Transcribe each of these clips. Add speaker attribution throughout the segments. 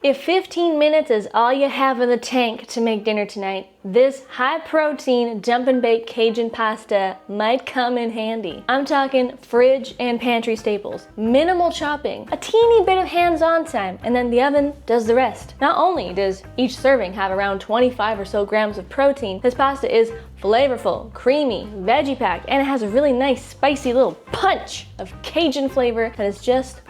Speaker 1: If 15 minutes is all you have in the tank to make dinner tonight, this high-protein dump-and-bake Cajun pasta might come in handy. I'm talking fridge and pantry staples, minimal chopping, a teeny bit of hands-on time, and then the oven does the rest. Not only does each serving have around 25 or so grams of protein, this pasta is flavorful, creamy, veggie-packed, and it has a really nice spicy little punch of Cajun flavor that is just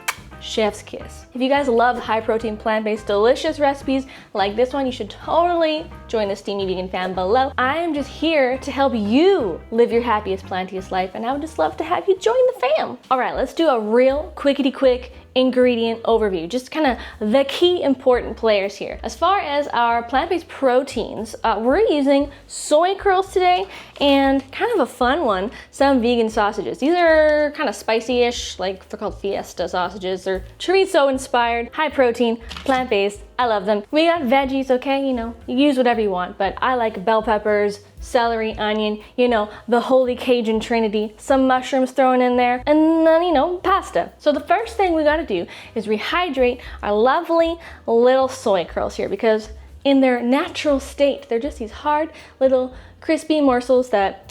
Speaker 1: chef's kiss. If you guys love high protein, plant-based, delicious recipes like this one, you should totally join the Steamy Vegan fam below. I am just here to help you live your happiest, plantiest life, and I would just love to have you join the fam. All right, let's do a real quickety-quick ingredient overview, just kind of the key important players here. As far as our plant-based proteins, we're using soy curls today and kind of a fun one, some vegan sausages. These are kind of spicy-ish, like they're called Fiesta sausages. They're chorizo inspired, high protein, plant-based. I love them. We got veggies, okay, you know, you use whatever you want, but I like bell peppers, celery, onion, you know, the holy Cajun trinity, some mushrooms thrown in there, and then, you know, pasta. So the first thing we gotta do is rehydrate our lovely little soy curls here, because in their natural state, they're just these hard little crispy morsels that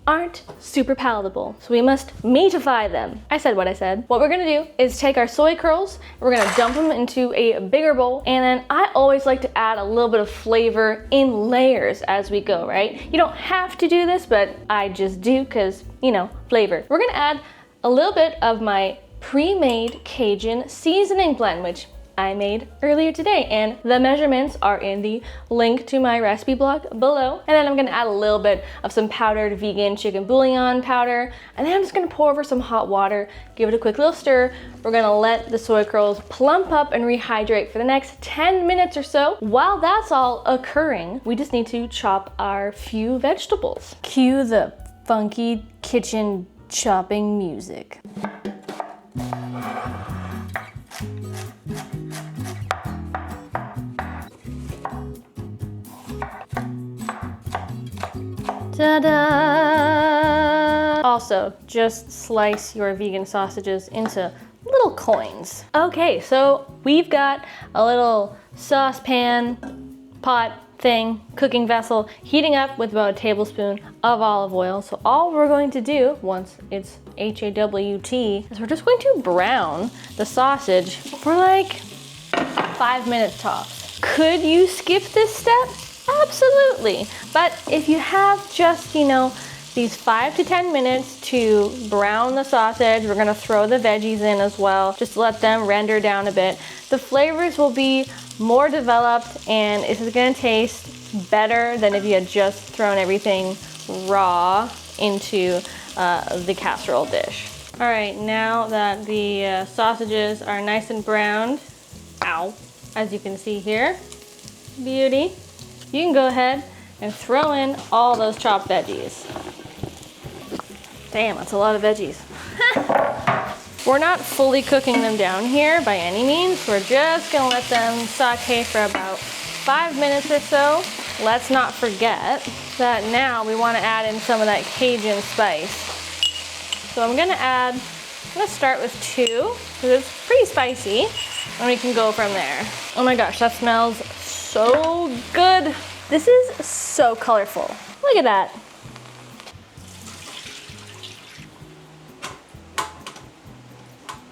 Speaker 1: aren't super palatable. So we must meatify them. I said what I said. What we're gonna do is take our soy curls, we're gonna dump them into a bigger bowl, and then I always like to add a little bit of flavor in layers as we go, right? You don't have to do this, but I just do because, you know, flavor. We're gonna add a little bit of my pre-made Cajun seasoning blend, which I made earlier today, and the measurements are in the link to my recipe blog below. And then I'm gonna add a little bit of some powdered vegan chicken bouillon powder, and then I'm just gonna pour over some hot water, give it a quick little stir. We're gonna let the soy curls plump up and rehydrate for the next 10 minutes or so. While that's all occurring, we just need to chop our few vegetables. Cue the funky kitchen chopping music. Ta-da! Also, just slice your vegan sausages into little coins. Okay, so we've got a little saucepan, pot thing, cooking vessel, heating up with about a tablespoon of olive oil. So all we're going to do, once it's HAWT, is we're just going to brown the sausage for like 5 minutes tops. Could you skip this step? Absolutely. But if you have just, you know, these 5 to 10 minutes to brown the sausage, we're gonna throw the veggies in as well, just to let them render down a bit. The flavors will be more developed, and this is gonna taste better than if you had just thrown everything raw into the casserole dish. All right, now that the sausages are nice and browned, as you can see here, beauty, you can go ahead and throw in all those chopped veggies. Damn, that's a lot of veggies. We're not fully cooking them down here by any means. We're just gonna let them saute for about 5 minutes or so. Let's not forget that now we wanna add in some of that Cajun spice. So I'm gonna start with 2, because it's pretty spicy, and we can go from there. Oh my gosh, that smells so good. This is so colorful. Look at that.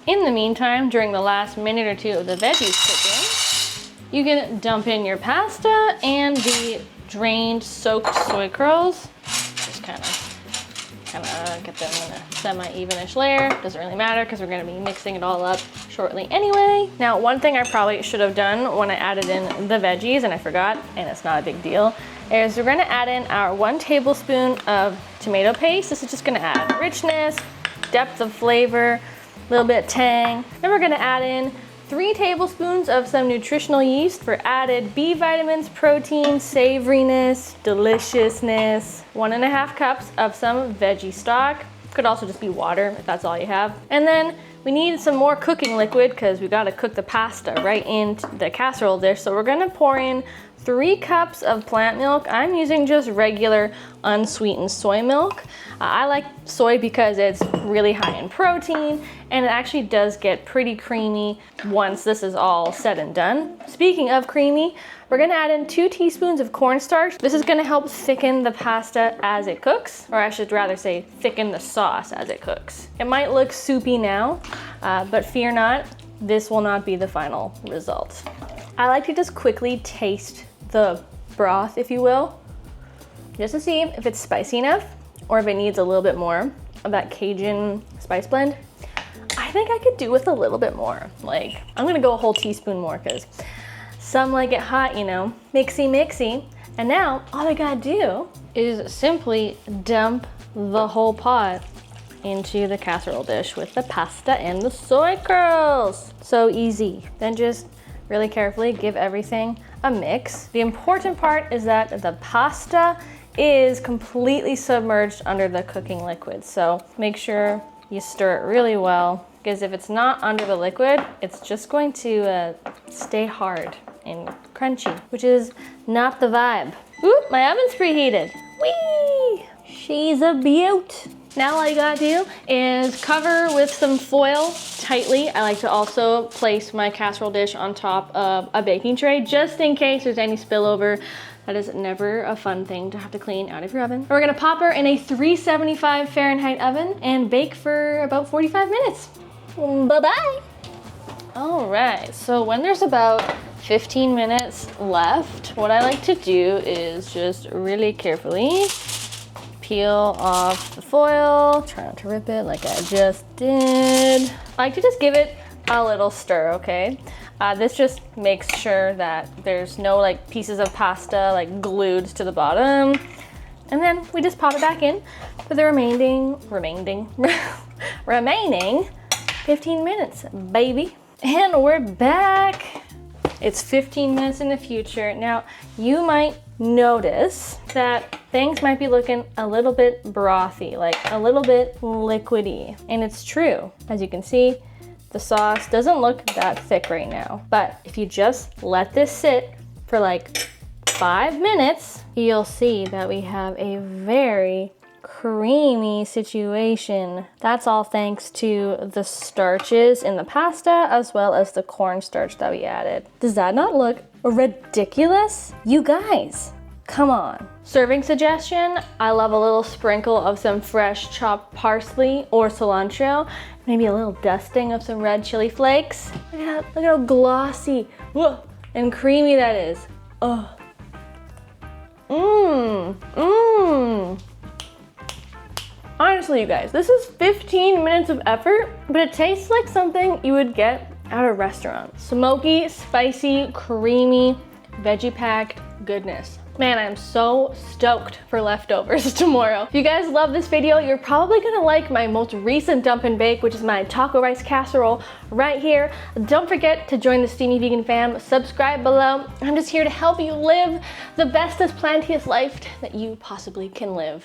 Speaker 1: In the meantime, during the last minute or 2 of the veggies cooking, you can dump in your pasta and the drained, soaked soy curls. Just kind of get them in a semi-evenish layer. Doesn't really matter because we're gonna be mixing it all up shortly anyway. Now, one thing I probably should have done when I added in the veggies, and I forgot, and it's not a big deal, is we're gonna add in our 1 tablespoon of tomato paste. This is just gonna add richness, depth of flavor, a little bit of tang. Then we're gonna add in 3 tablespoons of some nutritional yeast for added B vitamins, protein, savoriness, deliciousness. 1.5 cups of some veggie stock. Could also just be water if that's all you have. And then we need some more cooking liquid because we gotta cook the pasta right into the casserole dish. So we're gonna pour in 3 cups of plant milk. I'm using just regular unsweetened soy milk. I like soy because it's really high in protein and it actually does get pretty creamy once this is all said and done. Speaking of creamy, we're gonna add in 2 teaspoons of cornstarch. This is gonna help thicken the pasta as it cooks, or I should rather say thicken the sauce as it cooks. It might look soupy now, but fear not, this will not be the final result. I like to just quickly taste the broth, if you will, just to see if it's spicy enough or if it needs a little bit more of that Cajun spice blend. I think I could do with a little bit more. Like, I'm gonna go a whole teaspoon more because some like it hot, you know, mixy. And now all I gotta do is simply dump the whole pot into the casserole dish with the pasta and the soy curls. So easy. Then just really carefully give everything a mix. The important part is that the pasta is completely submerged under the cooking liquid. So make sure you stir it really well, because if it's not under the liquid, it's just going to stay hard and crunchy, which is not the vibe. Oop, my oven's preheated. Whee! She's a beaut. Now all you gotta do is cover with some foil tightly. I like to also place my casserole dish on top of a baking tray just in case there's any spillover. That is never a fun thing to have to clean out of your oven. We're gonna pop her in a 375 Fahrenheit oven and bake for about 45 minutes. Bye-bye. All right, so when there's about 15 minutes left, what I like to do is just really carefully peel off the foil. Try not to rip it like I just did. I like to just give it a little stir, okay? This just makes sure that there's no like pieces of pasta like glued to the bottom. And then we just pop it back in for the remaining 15 minutes, baby. And we're back. It's 15 minutes in the future. Now, you might notice that things might be looking a little bit brothy, like a little bit liquidy. And it's true. As you can see, the sauce doesn't look that thick right now. But if you just let this sit for like 5 minutes, you'll see that we have a very creamy situation. That's all thanks to the starches in the pasta as well as the cornstarch that we added. Does that not look ridiculous? You guys, come on. Serving suggestion, I love a little sprinkle of some fresh chopped parsley or cilantro, maybe a little dusting of some red chili flakes. Look at how glossy and creamy that is. Oh. Honestly, you guys, this is 15 minutes of effort, but it tastes like something you would get at a restaurant. Smoky, spicy, creamy, veggie-packed goodness. Man, I'm so stoked for leftovers tomorrow. If you guys love this video, you're probably gonna like my most recent dump and bake, which is my taco rice casserole right here. Don't forget to join the Steamy Vegan fam, subscribe below. I'm just here to help you live the bestest, plantiest life that you possibly can live.